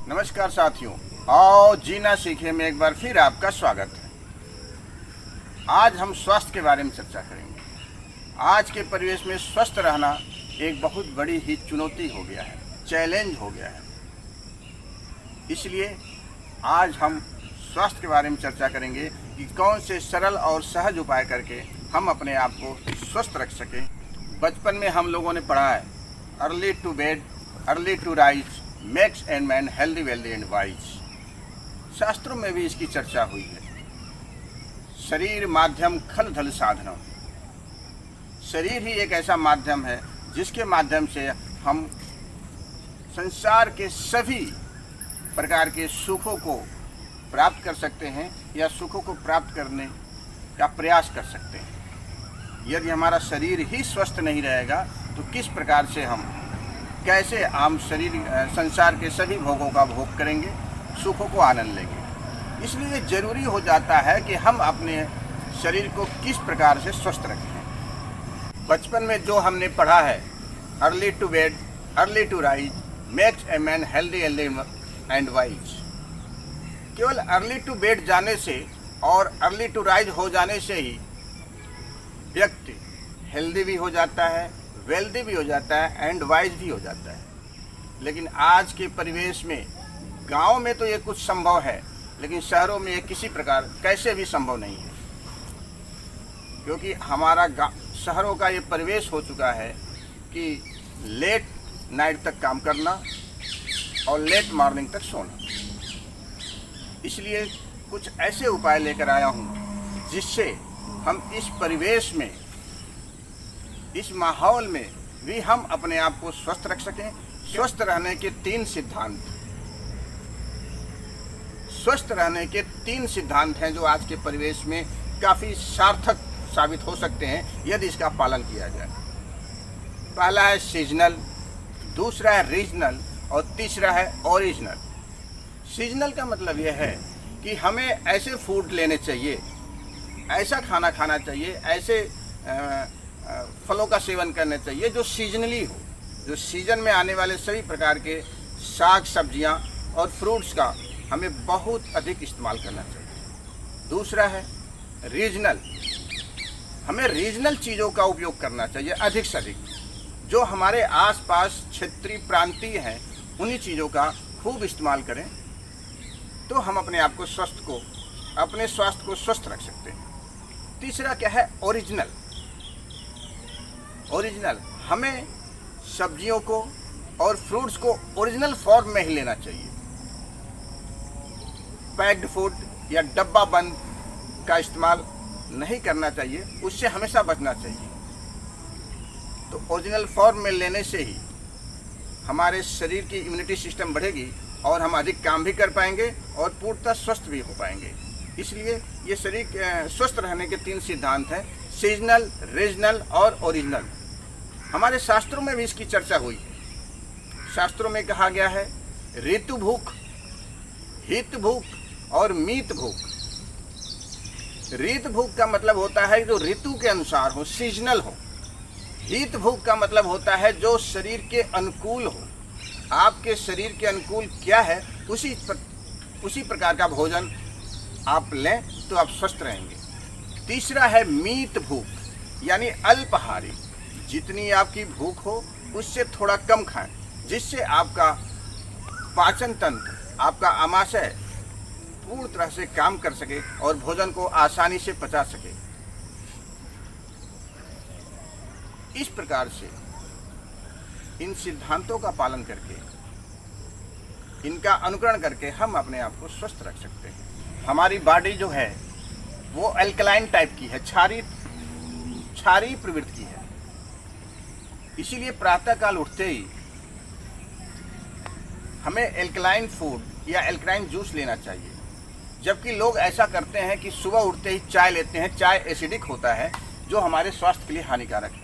नमस्कार साथियों, आओ जीना सीखे में एक बार फिर आपका स्वागत है। आज हम स्वास्थ्य के बारे में चर्चा करेंगे। आज के परिवेश में स्वस्थ रहना एक बहुत बड़ी ही चुनौती हो गया है, चैलेंज हो गया है। इसलिए आज हम स्वास्थ्य के बारे में चर्चा करेंगे कि कौन से सरल और सहज उपाय करके हम अपने आप को स्वस्थ रख सकें। बचपन में हम लोगों ने पढ़ा है, early to bed early to rise makes and man healthy wealthy and wise. शास्त्रों में भी इसकी चर्चा हुई है। शरीर माध्यम खल धल साधनम। शरीर ही एक ऐसा माध्यम है जिसके माध्यम से हम संसार के सभी प्रकार के सुखों को प्राप्त कर सकते हैं या सुखों को प्राप्त करने का प्रयास कर सकते हैं। यदि हमारा शरीर ही स्वस्थ नहीं रहेगा तो किस प्रकार से हम कैसे आम संसार के सभी भोगों का भोग करेंगे, सुखों को आनंद लेंगे। इसलिए ज़रूरी हो जाता है कि हम अपने शरीर को किस प्रकार से स्वस्थ रखें। बचपन में जो हमने पढ़ा है, early to bed early to rise makes a man healthy and wise. केवल अर्ली टू बेड जाने से और अर्ली टू राइज हो जाने से ही व्यक्ति हेल्दी भी हो जाता है, वेल्दी भी हो जाता है एंड वाइज भी हो जाता है। लेकिन आज के परिवेश में गांव में तो ये कुछ संभव है, लेकिन शहरों में ये किसी प्रकार कैसे भी संभव नहीं है, क्योंकि हमारा शहरों का ये परिवेश हो चुका है कि लेट नाइट तक काम करना और लेट मॉर्निंग तक सोना। इसलिए कुछ ऐसे उपाय लेकर आया हूँ जिससे हम इस परिवेश में, इस माहौल में भी हम अपने आप को स्वस्थ रख सकें। स्वस्थ रहने के तीन सिद्धांत, स्वस्थ रहने के तीन सिद्धांत हैं जो आज के परिवेश में काफ़ी सार्थक साबित हो सकते हैं यदि इसका पालन किया जाए। पहला है सीजनल, दूसरा है रीजनल और तीसरा है ओरिजिनल। सीजनल का मतलब यह है कि हमें ऐसे फूड लेने चाहिए, ऐसा खाना खाना चाहिए, ऐसे फलों का सेवन करना चाहिए जो सीजनली हो, जो सीजन में आने वाले सभी प्रकार के साग सब्जियां और फ्रूट्स का हमें बहुत अधिक इस्तेमाल करना चाहिए। दूसरा है रीजनल, हमें रीजनल चीज़ों का उपयोग करना चाहिए अधिक से अधिक। जो हमारे आसपास क्षेत्रीय प्रांतीय हैं उन्हीं चीज़ों का खूब इस्तेमाल करें तो हम अपने आप को अपने स्वास्थ्य को स्वस्थ रख सकते हैं। तीसरा क्या है, ओरिजिनल। ओरिजिनल, हमें सब्जियों को और फ्रूट्स को ओरिजिनल फॉर्म में ही लेना चाहिए। पैक्ड फूड या डब्बा बंद का इस्तेमाल नहीं करना चाहिए, उससे हमेशा बचना चाहिए। तो ओरिजिनल फॉर्म में लेने से ही हमारे शरीर की इम्यूनिटी सिस्टम बढ़ेगी और हम अधिक काम भी कर पाएंगे और पूर्णतः स्वस्थ भी हो पाएंगे। इसलिए ये शरीर स्वस्थ रहने के तीन सिद्धांत हैं, सीजनल, रीजनल और ओरिजिनल। हमारे शास्त्रों में भी इसकी चर्चा हुई है। शास्त्रों में कहा गया है, ऋतु भूख, हित भूख और मीत भूख। ऋतु भूख का मतलब होता है जो ऋतु के अनुसार हो, सीजनल हो। हित भूख का मतलब होता है जो शरीर के अनुकूल हो। आपके शरीर के अनुकूल क्या है उसी प्रकार का भोजन आप लें तो आप स्वस्थ रहेंगे। तीसरा है मीत भूख, यानी अल्पाहारी। जितनी आपकी भूख हो उससे थोड़ा कम खाएं, जिससे आपका पाचन तंत्र, आपका आमाशय पूर्ण तरह से काम कर सके और भोजन को आसानी से पचा सके। इस प्रकार से इन सिद्धांतों का पालन करके, इनका अनुकरण करके हम अपने आप को स्वस्थ रख सकते हैं। हमारी बॉडी जो है वो अल्कलाइन टाइप की है, क्षारीय प्रवृत्ति की है। इसीलिए प्रातःकाल उठते ही हमें एल्कलाइन फूड या एल्कलाइन जूस लेना चाहिए। जबकि लोग ऐसा करते हैं कि सुबह उठते ही चाय लेते हैं। चाय एसिडिक होता है जो हमारे स्वास्थ्य के लिए हानिकारक है।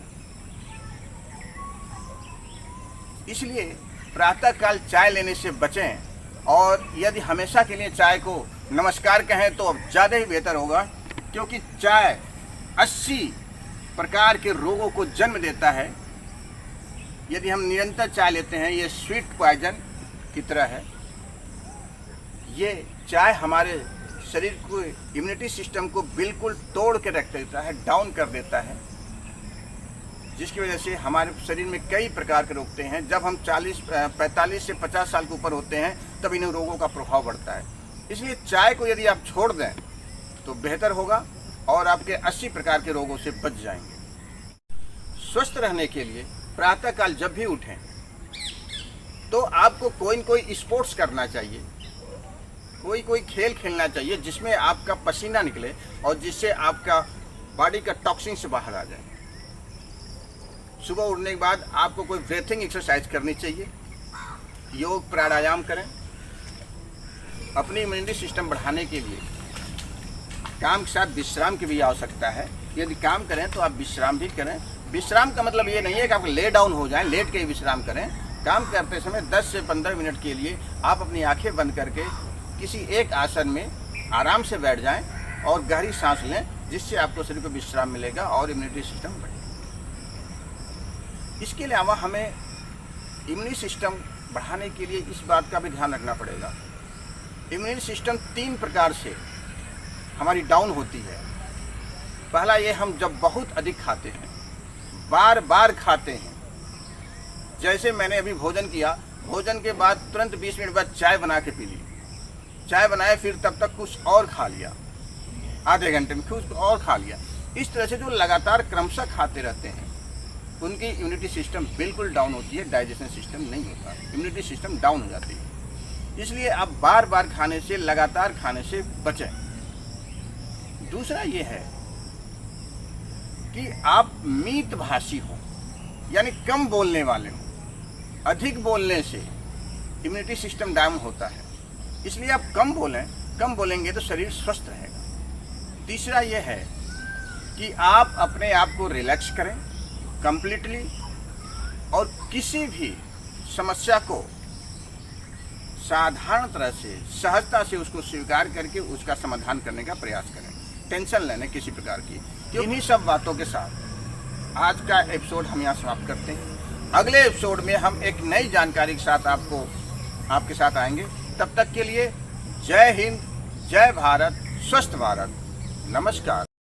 इसलिए प्रातःकाल चाय लेने से बचें और यदि हमेशा के लिए चाय को नमस्कार कहें तो ज़्यादा ही बेहतर होगा, क्योंकि चाय 80 प्रकार के रोगों को जन्म देता है। यदि हम निरंतर चाय लेते हैं, ये स्वीट पॉइजन की तरह है। ये चाय हमारे शरीर को, इम्यूनिटी सिस्टम को बिल्कुल तोड़ के रख देता है, डाउन कर देता है, जिसकी वजह से हमारे शरीर में कई प्रकार के रोग हैं। जब हम 45 से 50 साल के ऊपर होते हैं तब इन रोगों का प्रभाव बढ़ता है। इसलिए चाय को यदि आप छोड़ दें तो बेहतर होगा और आपके 80 प्रकार के रोगों से बच जाएंगे। स्वस्थ रहने के लिए प्रातःकाल जब भी उठें तो आपको कोई न कोई स्पोर्ट्स करना चाहिए, कोई खेल खेलना चाहिए जिसमें आपका पसीना निकले और जिससे आपका बॉडी का टॉक्सिन से बाहर आ जाए। सुबह उठने के बाद आपको कोई ब्रीथिंग एक्सरसाइज करनी चाहिए, योग प्राणायाम करें। अपनी इम्यूनिटी सिस्टम बढ़ाने के लिए काम के साथ विश्राम की भी आवश्यकता है। यदि काम करें तो आप विश्राम भी करें। विश्राम का मतलब ये नहीं है कि आप ले डाउन हो जाएं, लेट के ही विश्राम करें। काम करते समय 10 से 15 मिनट के लिए आप अपनी आंखें बंद करके किसी एक आसन में आराम से बैठ जाएं और गहरी सांस लें, जिससे आपको शरीर को विश्राम मिलेगा और इम्यूनिटी सिस्टम बढ़ेगा। इसके अलावा हमें इम्यूनिटी सिस्टम बढ़ाने के लिए इस बात का भी ध्यान रखना पड़ेगा। इम्यूनिटी सिस्टम 3 प्रकार से हमारी डाउन होती है। पहला ये, हम जब बहुत अधिक खाते हैं, बार बार खाते हैं। जैसे मैंने अभी भोजन किया, भोजन के बाद तुरंत 20 मिनट बाद चाय बना के पी ली, चाय बनाए फिर तब तक कुछ और खा लिया, आधे घंटे में कुछ और खा लिया। इस तरह से जो लगातार क्रमशः खाते रहते हैं उनकी इम्यूनिटी सिस्टम बिल्कुल डाउन होती है, डाइजेशन सिस्टम नहीं होता, इम्यूनिटी सिस्टम डाउन हो जाती है। इसलिए आप बार बार खाने से, लगातार खाने से बचें। दूसरा ये है कि आप मितभाषी हो, यानी कम बोलने वाले हो। अधिक बोलने से इम्यूनिटी सिस्टम डाउन होता है, इसलिए आप कम बोलें। कम बोलेंगे तो शरीर स्वस्थ रहेगा। तीसरा यह है कि आप अपने आप को रिलैक्स करें कंप्लीटली, और किसी भी समस्या को साधारण तरह से, सहजता से उसको स्वीकार करके उसका समाधान करने का प्रयास करें। टेंशन लेने किसी प्रकार की। इन्हीं सब बातों के साथ आज का एपिसोड हम यहाँ समाप्त करते हैं। अगले एपिसोड में हम एक नई जानकारी के साथ आपके साथ आएंगे। तब तक के लिए जय हिंद, जय भारत, स्वस्थ भारत। नमस्कार।